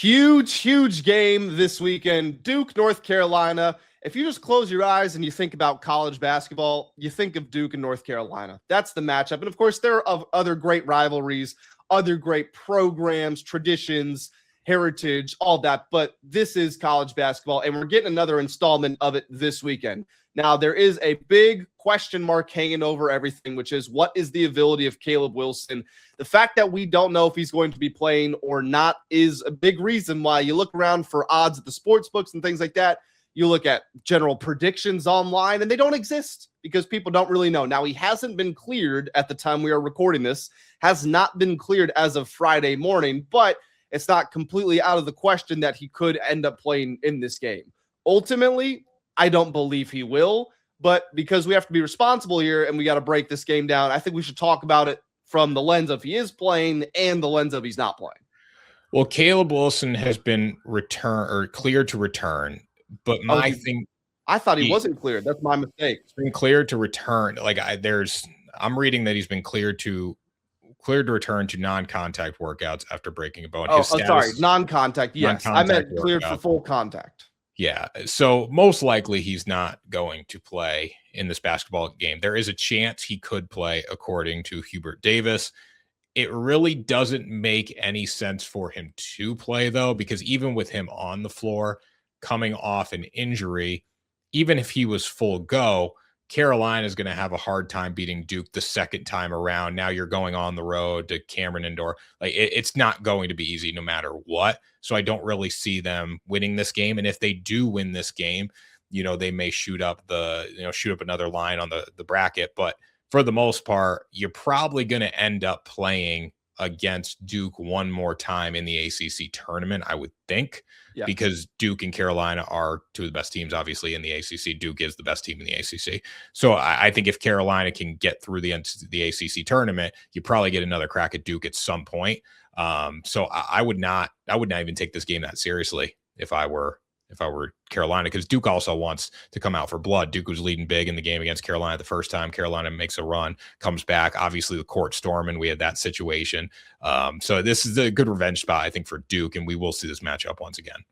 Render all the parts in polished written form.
Huge game this weekend. Duke, North Carolina. If you just close your eyes and you think about college basketball, you think of Duke and North Carolina. That's the matchup. And of course, there are other great rivalries, other great programs, traditions, heritage, all that. But this is college basketball, and we're getting another installment of it this weekend. Now, there is a big question mark hanging over everything, which is what is the ability of Caleb Wilson? The fact that we don't know if he's going to be playing or not is a big reason why you look around for odds at the sports books and things like that. You look at general predictions online, and they don't exist because people don't really know. Now, he hasn't been cleared at the time we are recording this, has not been cleared as of Friday morning, but it's not completely out of the question that he could end up playing in this game. Ultimately, I don't believe he will, but because we have to be responsible here and we got to break this game down, I think we should talk about it from the lens of he is playing and the lens of he's not playing. Well, Caleb Wilson has been cleared to return, but I thought he wasn't cleared. That's my mistake. He's been cleared to return. I'm reading that he's been cleared to return to non-contact workouts after breaking a bone. Sorry, non-contact. Yes, I meant cleared for full contact. Yeah, so most likely he's not going to play in this basketball game. There is a chance he could play, according to Hubert Davis. It really doesn't make any sense for him to play, though, because even with him on the floor, coming off an injury, even if he was full go, Carolina is going to have a hard time beating Duke the second time around. Now you're going on the road to Cameron Indoor. It's not going to be easy no matter what. So I don't really see them winning this game. And if they do win this game, they may shoot up another line on the bracket. But for the most part, you're probably going to end up playing against Duke one more time in the ACC tournament, I would think, because Duke and Carolina are two of the best teams, obviously, in the ACC. Duke is the best team in the ACC. So I think if Carolina can get through the ACC tournament, you probably get another crack at Duke at some point. So I would not even take this game that seriously if I were Carolina, because Duke also wants to come out for blood. Duke was leading big in the game against Carolina the first time. Carolina makes a run, comes back. Obviously, the court storming, we had that situation. So this is a good revenge spot, I think, for Duke, and we will see this matchup once again.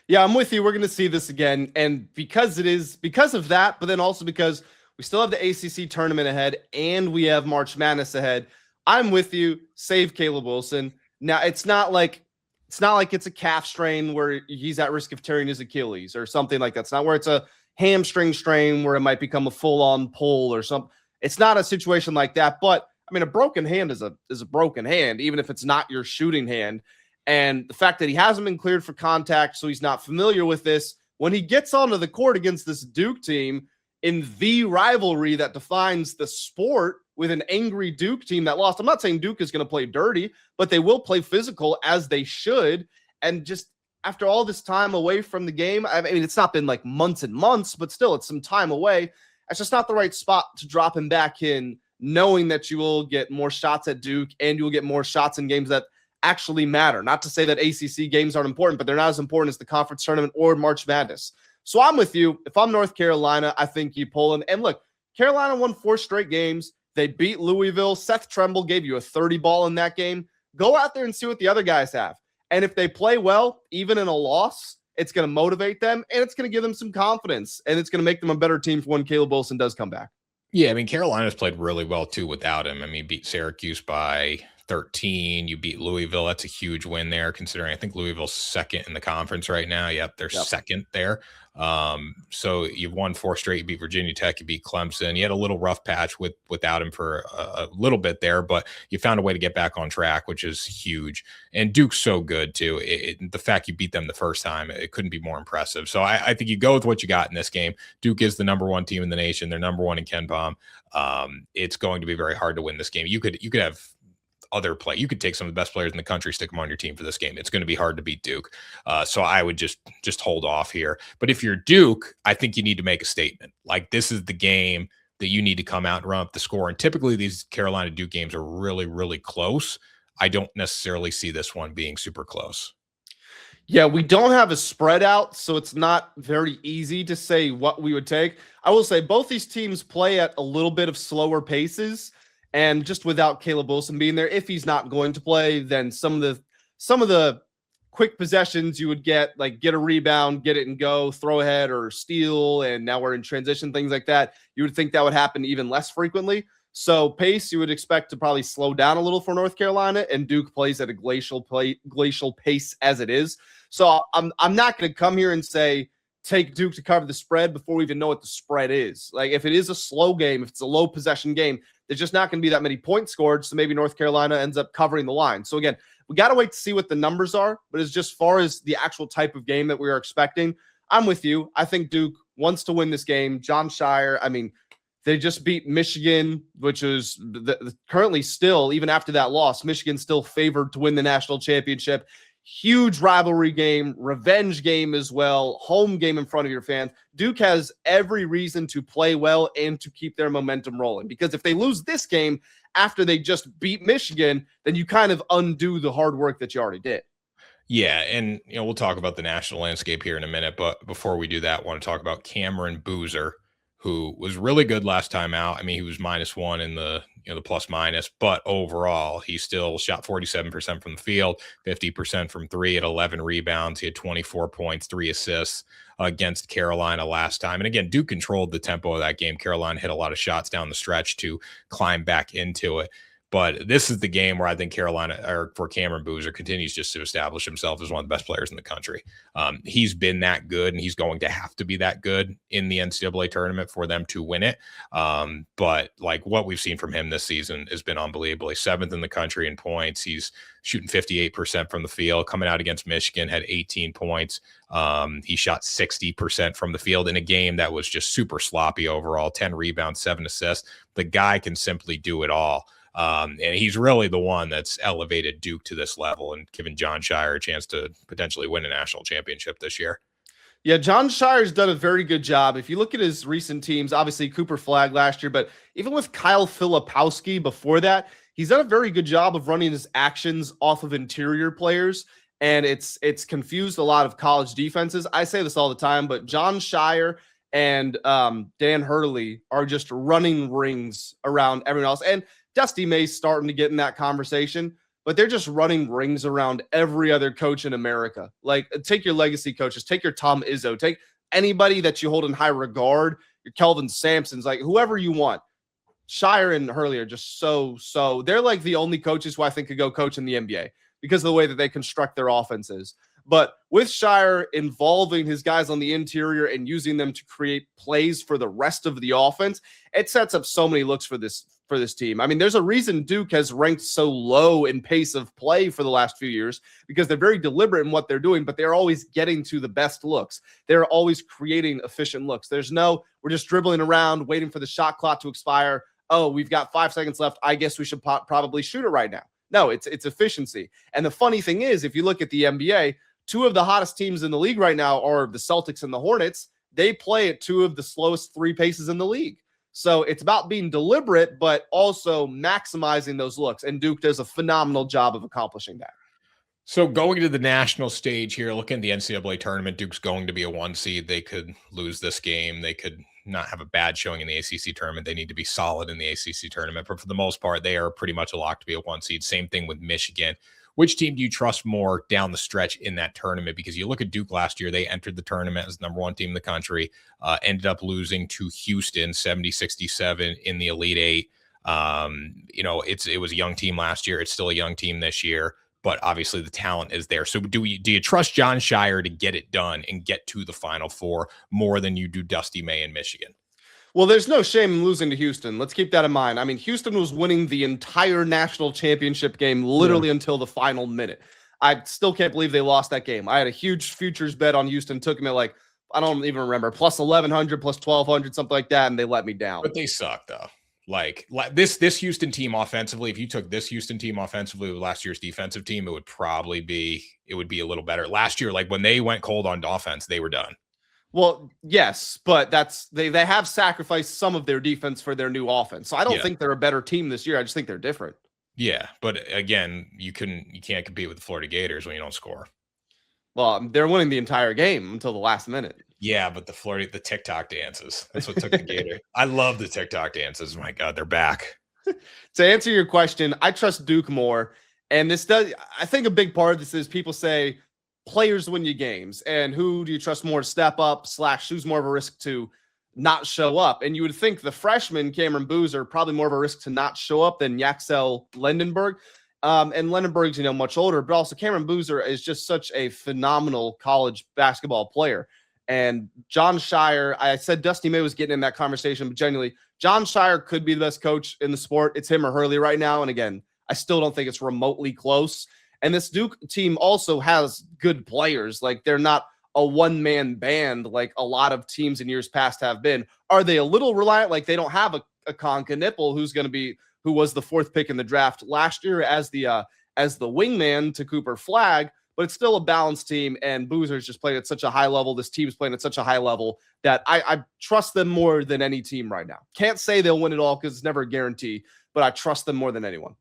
Yeah, I'm with you. We're going to see this again. And because of that, but then also because we still have the ACC tournament ahead and we have March Madness ahead, I'm with you. Save Caleb Wilson. Now, it's not like it's a calf strain where he's at risk of tearing his Achilles or something like that. It's not where it's a hamstring strain where it might become a full-on pull or something. It's not a situation like that. But, I mean, a broken hand is a broken hand, even if it's not your shooting hand. And the fact that he hasn't been cleared for contact, so he's not familiar with this, when he gets onto the court against this Duke team in the rivalry that defines the sport with an angry Duke team that lost. I'm not saying Duke is going to play dirty, but they will play physical as they should. And just after all this time away from the game, I mean, it's not been like months and months, but still it's some time away. It's just not the right spot to drop him back in, knowing that you will get more shots at Duke and you will get more shots in games that actually matter. Not to say that ACC games aren't important, but they're not as important as the conference tournament or March Madness. So I'm with you. If I'm North Carolina, I think you pull him. And look, Carolina won 4 straight games. They beat Louisville. Seth Tremble gave you a 30 ball in that game. Go out there and see what the other guys have. And if they play well, even in a loss, it's going to motivate them and it's going to give them some confidence and it's going to make them a better team for when Caleb Wilson does come back. Yeah, I mean, Carolina's played really well too without him. I mean, beat Syracuse by 13. You beat Louisville. That's a huge win there, considering I think Louisville's second in the conference right now. Yep, they're second there. So you've won 4 straight. You beat Virginia Tech. You beat Clemson. You had a little rough patch without him for a little bit there, but you found a way to get back on track, which is huge. And Duke's so good too. The fact you beat them the first time, it couldn't be more impressive. So I think you go with what you got in this game. Duke is the #1 team in the nation. They're #1 in KenPom. It's going to be very hard to win this game. You could have other play. You could take some of the best players in the country, stick them on your team for this game. It's going to be hard to beat Duke. So I would just hold off here. But if you're Duke, I think you need to make a statement. Like, this is the game that you need to come out and run up the score. And typically these Carolina Duke games are really, really close. I don't necessarily see this one being super close. Yeah, we don't have a spread out, so it's not very easy to say what we would take. I will say both these teams play at a little bit of slower paces. And just without Caleb Wilson being there, if he's not going to play, then some of the quick possessions, you would get a rebound, get it and go, throw ahead or steal. And now we're in transition, things like that. You would think that would happen even less frequently. So pace, you would expect to probably slow down a little for North Carolina, and Duke plays at a glacial pace as it is. So I'm not going to come here and say take Duke to cover the spread before we even know what the spread is. Like, if it is a slow game, if it's a low possession game, there's just not going to be that many points scored. So maybe North Carolina ends up covering the line. So again, we got to wait to see what the numbers are. But as just far as the actual type of game that we are expecting, I'm with you. I think Duke wants to win this game. John Shire, I mean, they just beat Michigan, which is currently still, even after that loss, Michigan still favored to win the national championship. Huge rivalry game, revenge game as well, home game in front of your fans. Duke has every reason to play well and to keep their momentum rolling, because if they lose this game after they just beat Michigan, then you kind of undo the hard work that you already did. Yeah, and we'll talk about the national landscape here in a minute, but before we do that, I want to talk about Cameron Boozer, who was really good last time out. I mean, he was -1 in the the plus minus, but overall he still shot 47% from the field, 50% from three, at 11 rebounds. He had 24 points, 3 assists against Carolina last time. And again, Duke controlled the tempo of that game. Carolina hit a lot of shots down the stretch to climb back into it. But this is the game where I think Carolina, or for Cameron Boozer, continues just to establish himself as one of the best players in the country. He's been that good, and he's going to have to be that good in the NCAA tournament for them to win it. But like what we've seen from him this season has been unbelievable. He's 7th in the country in points. He's shooting 58% from the field. Coming out against Michigan, had 18 points. He shot 60% from the field in a game that was just super sloppy overall. 10 rebounds, 7 assists. The guy can simply do it all. And he's really the one that's elevated Duke to this level and given John Shire a chance to potentially win a national championship this year. Yeah, John Shire's done a very good job. If you look at his recent teams, obviously Cooper Flagg last year, but even with Kyle Filipowski before that, he's done a very good job of running his actions off of interior players, and it's confused a lot of college defenses. I say this all the time, but John Shire and Dan Hurley are just running rings around everyone else. And Dusty May's starting to get in that conversation, but they're just running rings around every other coach in America. Like, take your legacy coaches, take your Tom Izzo, take anybody that you hold in high regard, your Kelvin Sampsons, like whoever you want. Shire and Hurley are just so they're like the only coaches who I think could go coach in the NBA because of the way that they construct their offenses. But with Shire involving his guys on the interior and using them to create plays for the rest of the offense, it sets up so many looks for this team. I mean, there's a reason Duke has ranked so low in pace of play for the last few years, because they're very deliberate in what they're doing, but they're always getting to the best looks. They're always creating efficient looks. There's no, we're just dribbling around, waiting for the shot clock to expire. Oh, we've got 5 seconds left. I guess we should probably shoot it right now. No, it's efficiency. And the funny thing is, if you look at the NBA, 2 of the hottest teams in the league right now are the Celtics and the Hornets. They play at 2 of the slowest 3 paces in the league. So it's about being deliberate, but also maximizing those looks. And Duke does a phenomenal job of accomplishing that. So going to the national stage here, looking at the NCAA tournament, Duke's going to be a 1 seed. They could lose this game. They could not have a bad showing in the ACC tournament. They need to be solid in the ACC tournament. But for the most part, they are pretty much a lock to be a 1 seed. Same thing with Michigan. Which team do you trust more down the stretch in that tournament? Because you look at Duke last year, they entered the tournament as the #1 team in the country, ended up losing to Houston 70-67 in the Elite Eight. It was a young team last year. It's still a young team this year, but obviously the talent is there. So do you trust John Shire to get it done and get to the Final Four more than you do Dusty May in Michigan? Well, there's no shame in losing to Houston. Let's keep that in mind. I mean, Houston was winning the entire national championship game literally until the final minute. I still can't believe they lost that game. I had a huge futures bet on Houston, took them at like, I don't even remember, plus 1,100, plus 1,200, something like that, and they let me down. But they suck, though. Like this Houston team offensively, if you took this Houston team offensively with last year's defensive team, it would be a little better. Last year, like when they went cold on offense, they were done. Well, yes, but they have sacrificed some of their defense for their new offense. So I don't think they're a better team this year. I just think they're different. Yeah, but again, you can't compete with the Florida Gators when you don't score. Well, they're winning the entire game until the last minute. Yeah, but the TikTok dances. That's what took the Gator. I love the TikTok dances. My God, they're back. To answer your question, I trust Duke more. And I think a big part of this is people say, players win you games, and who do you trust more to step up / who's more of a risk to not show up? And you would think the freshman Cameron Boozer probably more of a risk to not show up than Yaxel Lendenberg. And Lendenberg's, much older, but also Cameron Boozer is just such a phenomenal college basketball player. And John Shire, I said Dusty May was getting in that conversation, but genuinely, John Shire could be the best coach in the sport. It's him or Hurley right now. And again, I still don't think it's remotely close. And this Duke team also has good players. Like, they're not a one-man band like a lot of teams in years past have been. Are they a little reliant? Like, they don't have a Conka Nipple who was the 4th pick in the draft last year as the wingman to Cooper Flagg, but it's still a balanced team, and Boozer's just playing at such a high level. This team's playing at such a high level that I trust them more than any team right now. Can't say they'll win it all because it's never a guarantee, but I trust them more than anyone.